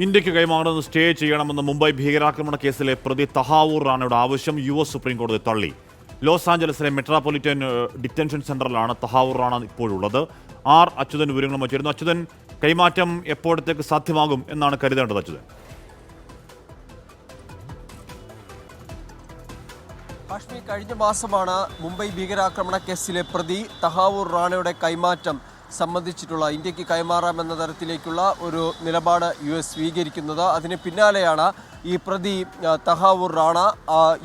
ഇന്ത്യക്ക് കൈമാറുന്നത് സ്റ്റേ ചെയ്യണമെന്ന് മുംബൈ ഭീകരാക്രമണ കേസിലെ പ്രതി തഹാവൂർ റാണയുടെ ആവശ്യം US സുപ്രീം കോടതി തള്ളി. ലോസ് ആഞ്ചലസിലെ മെട്രോപൊളിറ്റൻ ഡിറ്റൻഷൻ സെന്ററിലാണ് തഹാവൂർ റാണ ഇപ്പോഴുള്ളത്. അച്യുതൻ വിവരങ്ങളും വച്ചിരുന്നു. അച്യുതൻ, കൈമാറ്റം എപ്പോഴത്തേക്ക് സാധ്യമാകും എന്നാണ് കരുതേണ്ടത്? അച്യുതൻ, കാശ്മീർ കഴിഞ്ഞ മാസമാണ് മുംബൈ ഭീകരാക്രമണ കേസിലെ പ്രതി തഹാവൂർ റാണയുടെ കൈമാറ്റം സംബന്ധിച്ചിട്ടുള്ള ഇന്ത്യക്ക് കൈമാറാമെന്ന തരത്തിലേക്കുള്ള ഒരു നിലപാട് US സ്വീകരിക്കുന്നത്. അതിന് പിന്നാലെയാണ് ഈ പ്രതി തഹാവൂർ റാണ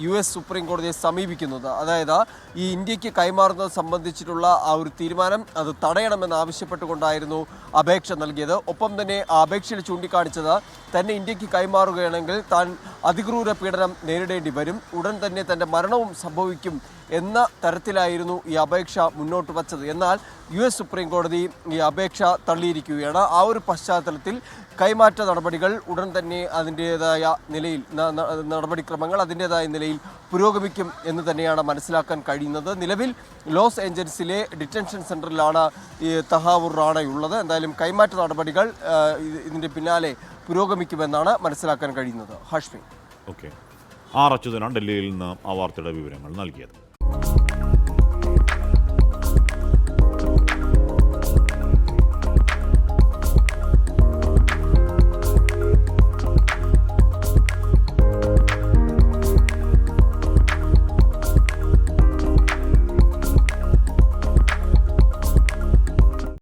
US സുപ്രീം കോടതിയെ സമീപിക്കുന്നത്. അതായത് ഈ ഇന്ത്യക്ക് കൈമാറുന്നത് സംബന്ധിച്ചിട്ടുള്ള ആ ഒരു തീരുമാനം അത് തടയണമെന്ന് ആവശ്യപ്പെട്ടുകൊണ്ടായിരുന്നു അപേക്ഷ നൽകിയത്. ഒപ്പം തന്നെ ആ അപേക്ഷയിൽ ചൂണ്ടിക്കാണിച്ചത് തന്നെ ഇന്ത്യക്ക് കൈമാറുകയാണെങ്കിൽ താൻ അതിക്രൂര പീഡനം നേരിടേണ്ടി വരും, ഉടൻ തന്നെ തൻ്റെ മരണവും സംഭവിക്കും എന്ന തരത്തിലായിരുന്നു ഈ അപേക്ഷ മുന്നോട്ട് വച്ചത്. എന്നാൽ US സുപ്രീം കോടതി ഈ അപേക്ഷ തള്ളിയിരിക്കുകയാണ്. ആ ഒരു പശ്ചാത്തലത്തിൽ കൈമാറ്റ നടപടികൾ ഉടൻ തന്നെ അതിൻ്റേതായ നിലയിൽ നടപടിക്രമങ്ങൾ അതിൻ്റേതായ നിലയിൽ പുരോഗമിക്കും എന്ന് തന്നെയാണ് മനസ്സിലാക്കാൻ കഴിയുന്നത്. നിലവിൽ ലോസ് ഏഞ്ചൽസിലെ ഡിറ്റൻഷൻ സെൻറ്ററിലാണ് ഈ തഹാവൂർ റാണയുള്ളത്. എന്തായാലും കൈമാറ്റ നടപടികൾ ഇതിൻ്റെ പിന്നാലെ പുരോഗമിക്കുമെന്നാണ് മനസ്സിലാക്കാൻ കഴിയുന്നത്. ഹാഷ്മി. ഓക്കെ. അച്യുതനാണ് ഡൽഹിയിൽ നിന്ന് ആ വാർത്തയുടെ വിവരങ്ങൾ നൽകിയത്.